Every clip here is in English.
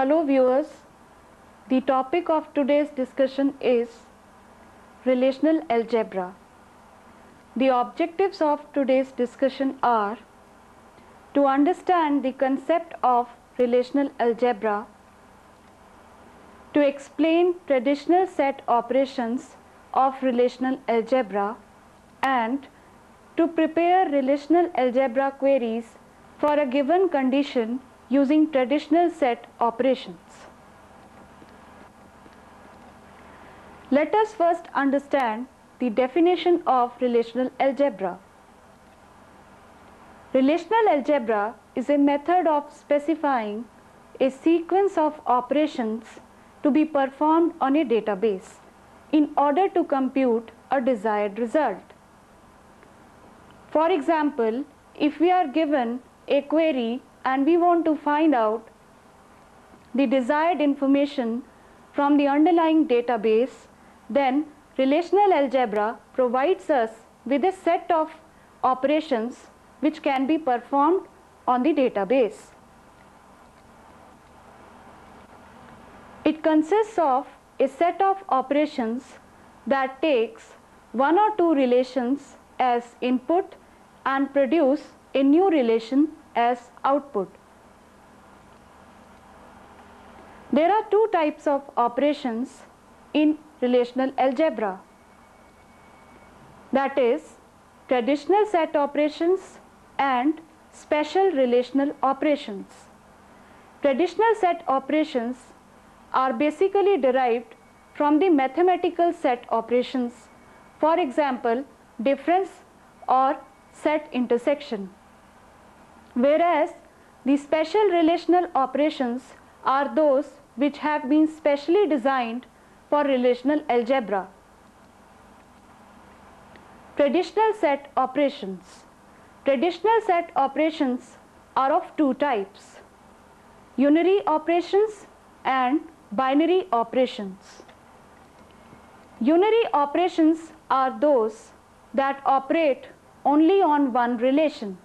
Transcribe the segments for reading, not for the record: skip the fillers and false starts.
Hello viewers, the topic of today's discussion is relational algebra. The objectives of today's discussion are to understand the concept of relational algebra, to explain traditional set operations of relational algebra, and to prepare relational algebra queries for a given condition using traditional set operations. Let us first understand the definition of relational algebra. Relational algebra is a method of specifying a sequence of operations to be performed on a database in order to compute a desired result. For example, if we are given a query and we want to find out the desired information from the underlying database, then relational algebra provides us with a set of operations which can be performed on the database. It consists of a set of operations that takes one or two relations as input and produce a new relation as output. There are two types of operations in relational algebra, that is traditional set operations and special relational operations. Traditional set operations are basically derived from the mathematical set operations, for example difference or set intersection, whereas the special relational operations are those which have been specially designed for relational algebra. Traditional set operations. Traditional set operations are of two types: unary operations and binary operations. Unary operations are those that operate only on one relation,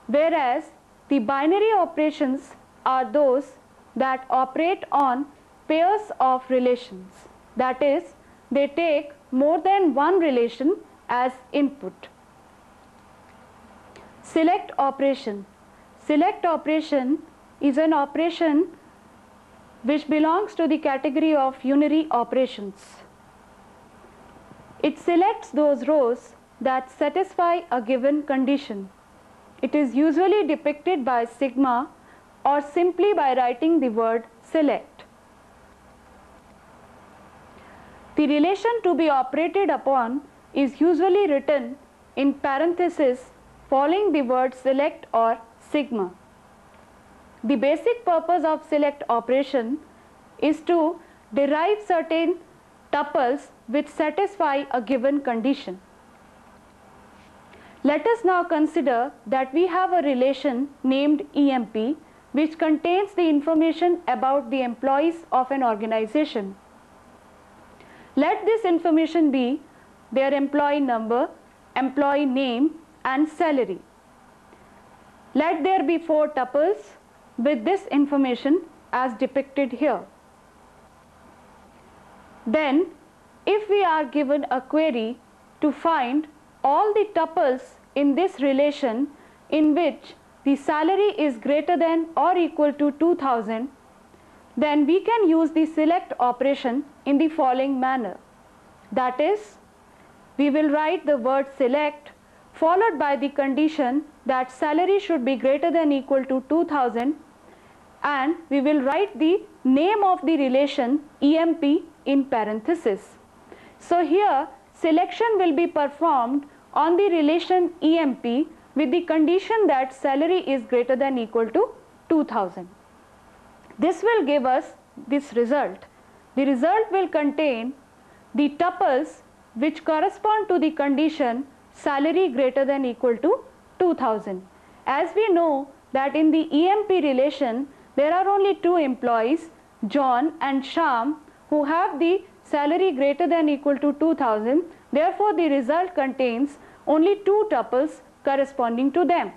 whereas the binary operations are those that operate on pairs of relations, that is, they take more than one relation as input. Select operation. Select operation is an operation which belongs to the category of unary operations. It selects those rows that satisfy a given condition. It is usually depicted by sigma or simply by writing the word select. The relation to be operated upon is usually written in parentheses following the word select or sigma. The basic purpose of select operation is to derive certain tuples which satisfy a given condition. Let us now consider that we have a relation named EMP which contains the information about the employees of an organization. Let this information be their employee number, employee name, and salary. Let there be four tuples with this information as depicted here. Then, if we are given a query to find all the tuples in this relation in which the salary is greater than or equal to 2000, then we can use the select operation in the following manner. That is, we will write the word select followed by the condition that salary should be greater than equal to 2000, and we will write the name of the relation EMP in parenthesis. So here selection will be performed on the relation EMP with the condition that salary is greater than equal to 2000. This will give us this result. The result will contain the tuples which correspond to the condition salary greater than equal to 2000. As we know that in the EMP relation there are only two employees, John and Sham, who have the salary greater than equal to 2000. Therefore, the result contains only two tuples corresponding to them.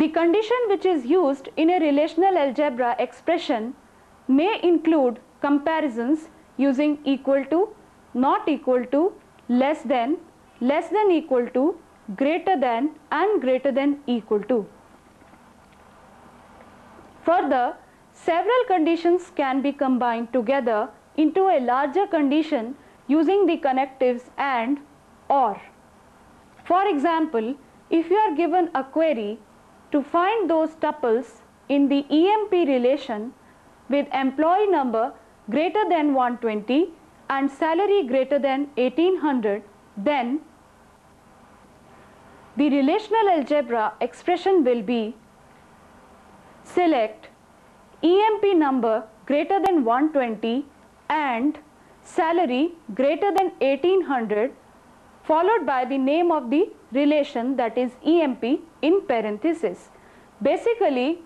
The condition which is used in a relational algebra expression may include comparisons using equal to, not equal to, less than equal to, greater than and greater than equal to. Further, several conditions can be combined together into a larger condition using the connectives and or. For example, if you are given a query to find those tuples in the EMP relation with employee number greater than 120 and salary greater than 1800, then the relational algebra expression will be: select EMP number greater than 120 and salary greater than 1800 followed by the name of the relation, that is EMP, in parenthesis. Basically,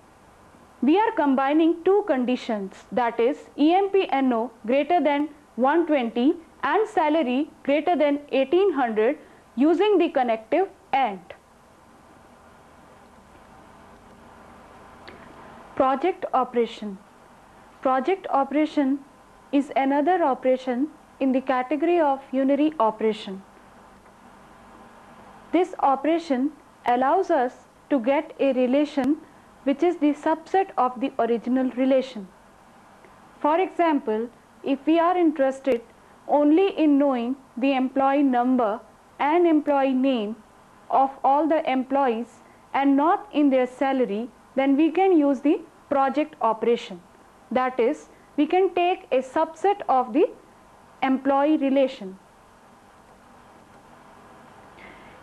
we are combining two conditions, that is EMP NO greater than 120 and salary greater than 1800 using the connective AND. Project operation. Project operation is another operation in the category of unary operation. This operation allows us to get a relation which is the subset of the original relation. For example, if we are interested only in knowing the employee number and employee name of all the employees and not in their salary, then we can use the project operation. That is, we can take a subset of the employee relation.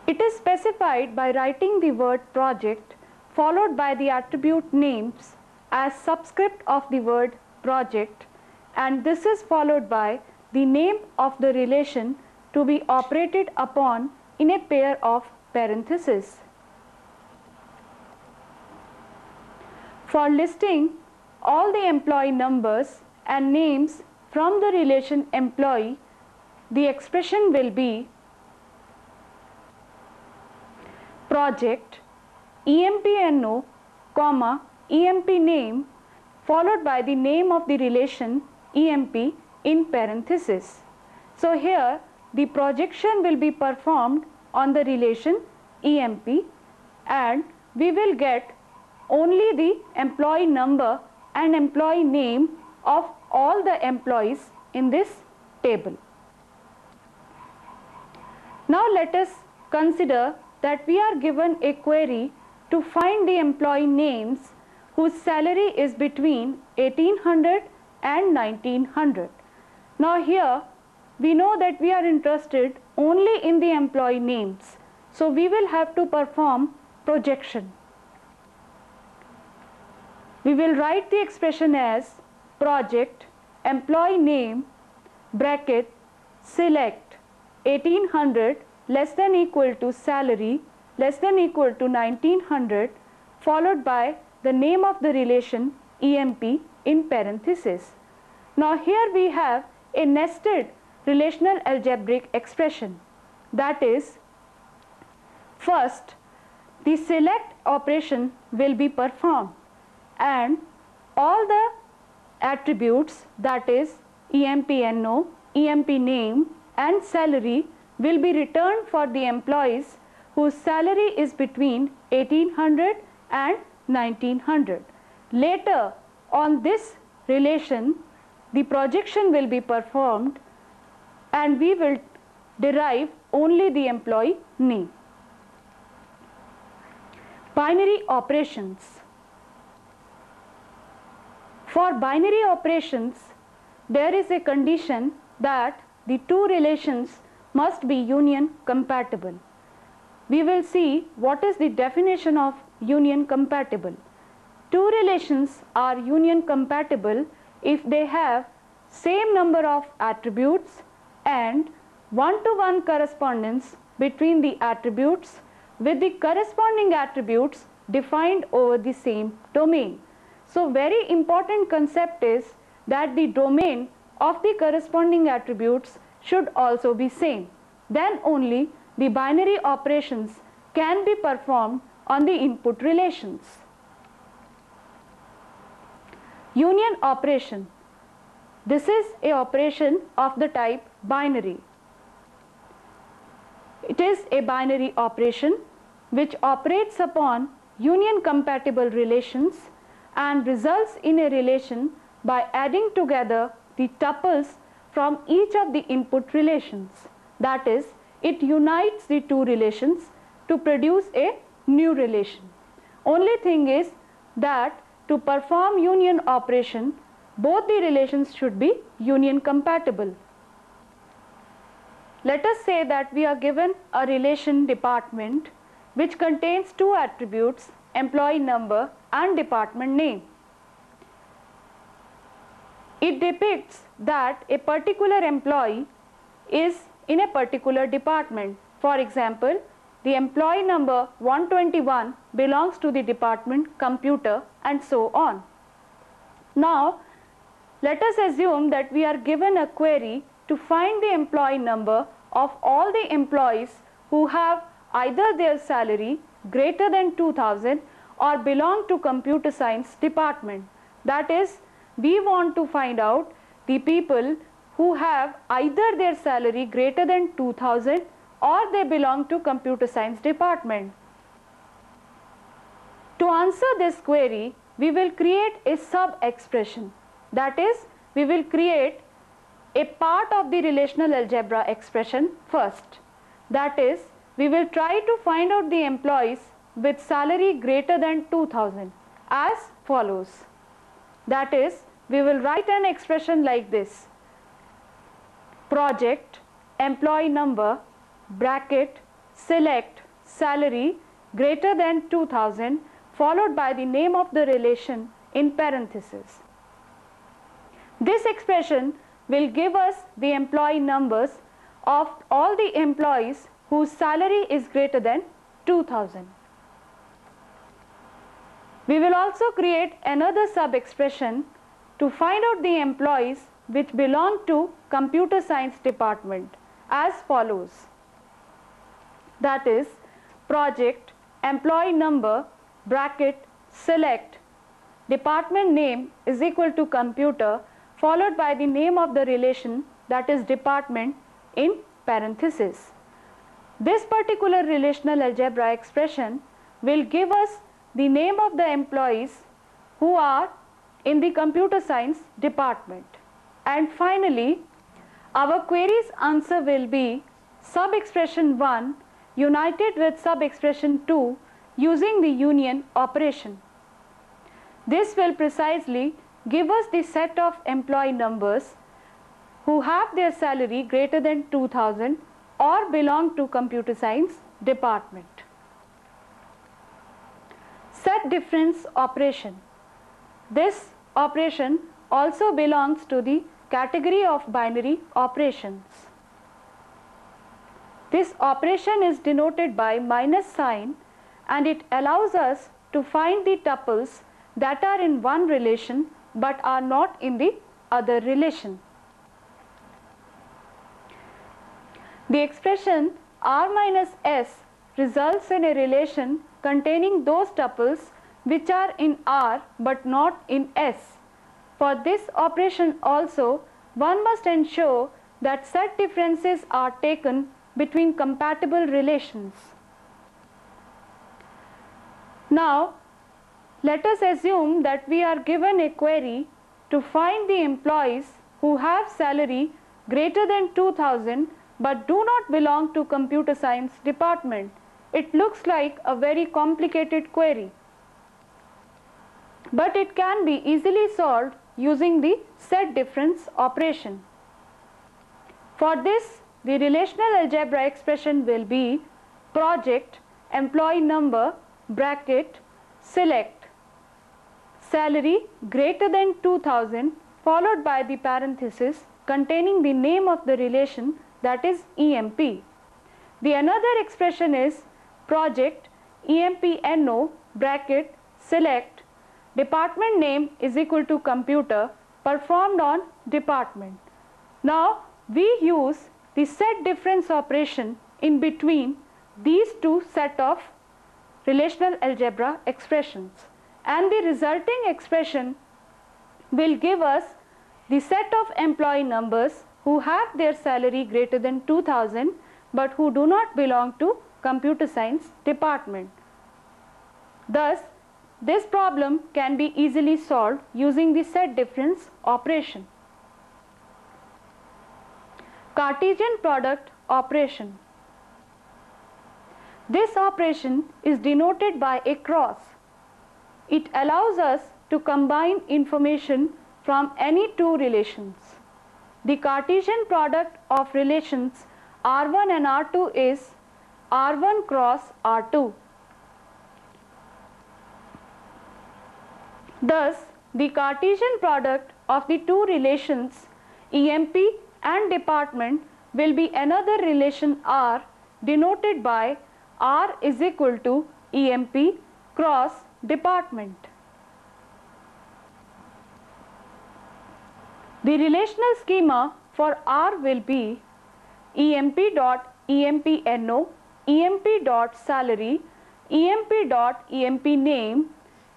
It is specified by writing the word project followed by the attribute names as subscript of the word project, and this is followed by the name of the relation to be operated upon in a pair of parentheses. For listing all the employee numbers and names from the relation employee, the expression will be project EMP NO, EMP name followed by the name of the relation EMP in parenthesis. So here the projection will be performed on the relation EMP and we will get only the employee number and employee name of all the employees in this table. Now let us consider that we are given a query to find the employee names whose salary is between 1800 and 1900. Now here we know that we are interested only in the employee names. So we will have to perform projection. We will write the expression as project employee name bracket select 1800 less than equal to salary less than equal to 1900 followed by the name of the relation EMP in parenthesis. Now here we have a nested relational algebraic expression, that is, first the select operation will be performed and all the attributes, that is EMP NO, EMP name and salary will be returned for the employees whose salary is between 1800 and 1900. Later on this relation the projection will be performed and we will derive only the employee name. Binary operations. For binary operations, there is a condition that the two relations must be union compatible. We will see what is the definition of union compatible. Two relations are union compatible if they have same number of attributes and one-to-one correspondence between the attributes with the corresponding attributes defined over the same domain. So very important concept is that the domain of the corresponding attributes should also be same. Then only the binary operations can be performed on the input relations. Union operation. This is a operation of the type binary. It is a binary operation which operates upon union compatible relations and results in a relation by adding together the tuples from each of the input relations. That is, it unites the two relations to produce a new relation. Only thing is that to perform union operation, both the relations should be union compatible. Let us say that we are given a relation department which contains two attributes, employee number and department name. It depicts that a particular employee is in a particular department. For example, the employee number 121 belongs to the department computer and so on. Now, let us assume that we are given a query to find the employee number of all the employees who have either their salary greater than 2000 or belong to computer science department. That is, we want to find out the people who have either their salary greater than 2000 or they belong to computer science department. To answer this query, we will create a sub-expression. That is, we will create a part of the relational algebra expression first. That is, we will try to find out the employees with salary greater than 2000 as follows. That is, we will write an expression like this: project, employee number, bracket, select, salary greater than 2000 followed by the name of the relation in parentheses. This expression will give us the employee numbers of all the employees whose salary is greater than 2000. We will also create another sub-expression to find out the employees which belong to computer science department as follows. That is, project, employee number, bracket, select, department name is equal to computer followed by the name of the relation, that is department, in parentheses. This particular relational algebra expression will give us the name of the employees who are in the computer science department. And finally, our query's answer will be sub-expression 1 united with sub-expression 2 using the union operation. This will precisely give us the set of employee numbers who have their salary greater than 2000 or belong to computer science department. Set difference operation. This operation also belongs to the category of binary operations. This operation is denoted by minus sign and it allows us to find the tuples that are in one relation but are not in the other relation. The expression R minus S results in a relation containing those tuples which are in R but not in S. For this operation also, one must ensure that set differences are taken between compatible relations. Now, let us assume that we are given a query to find the employees who have salary greater than 2000 but do not belong to computer science department. It looks like a very complicated query, but it can be easily solved using the set difference operation. For this, the relational algebra expression will be project, employee number, bracket, select, salary greater than 2000 followed by the parenthesis containing the name of the relation, that is EMP. The another expression is project, EMPNO, bracket, select, department name is equal to computer, performed on department. Now, we use the set difference operation in between these two set of relational algebra expressions, and the resulting expression will give us the set of employee numbers who have their salary greater than 2000 but who do not belong to computer science department. Thus, this problem can be easily solved using the set difference operation. Cartesian product operation. This operation is denoted by a cross. It allows us to combine information from any two relations. The Cartesian product of relations R1 and R2 is R1 cross R2. Thus, the Cartesian product of the two relations EMP and department will be another relation R denoted by R is equal to EMP cross department. The relational schema for R will be EMP dot EMP_NO, EMP dot salary, EMP dot EMP name,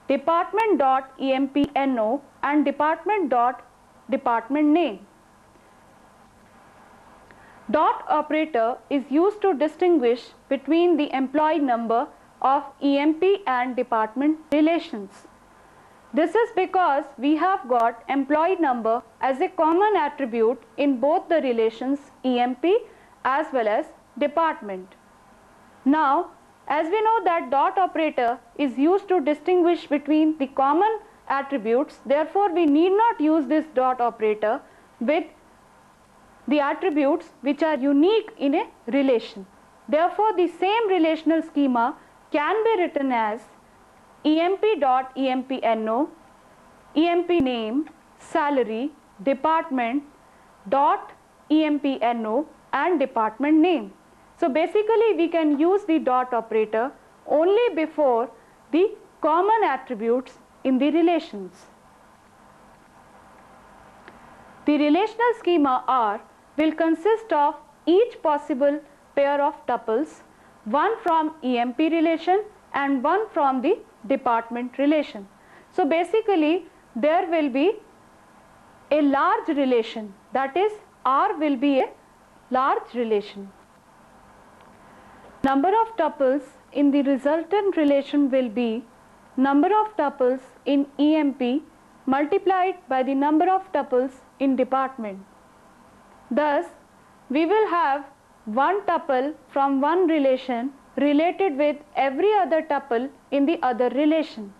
department dot EMP_NO and department dot department name. Dot operator is used to distinguish between the employee number of EMP and department relations. This is because we have got employee number as a common attribute in both the relations EMP as well as department. Now, as we know that dot operator is used to distinguish between the common attributes, therefore we need not use this dot operator with the attributes which are unique in a relation. Therefore, the same relational schema can be written as EMP dot EMP_NO, EMP name, salary, department dot EMP_NO and department name. So basically we can use the dot operator only before the common attributes in the relations. The relational schema R will consist of each possible pair of tuples, one from EMP relation and one from the department relation. So basically there will be a large relation, that is R will be a large relation. Number of tuples in the resultant relation will be number of tuples in EMP multiplied by the number of tuples in department. Thus, we will have one tuple from one relation related with every other tuple in the other relation.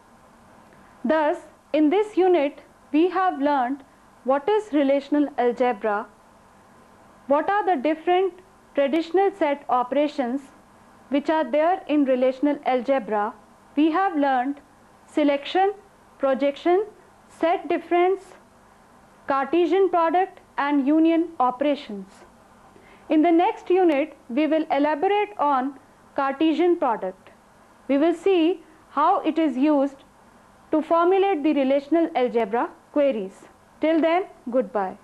Thus, in this unit, we have learned what is relational algebra, what are the different traditional set operations which are there in relational algebra. We have learned selection, projection, set difference, Cartesian product and union operations. In the next unit, we will elaborate on Cartesian product. We will see how it is used to formulate the relational algebra queries. Till then, goodbye.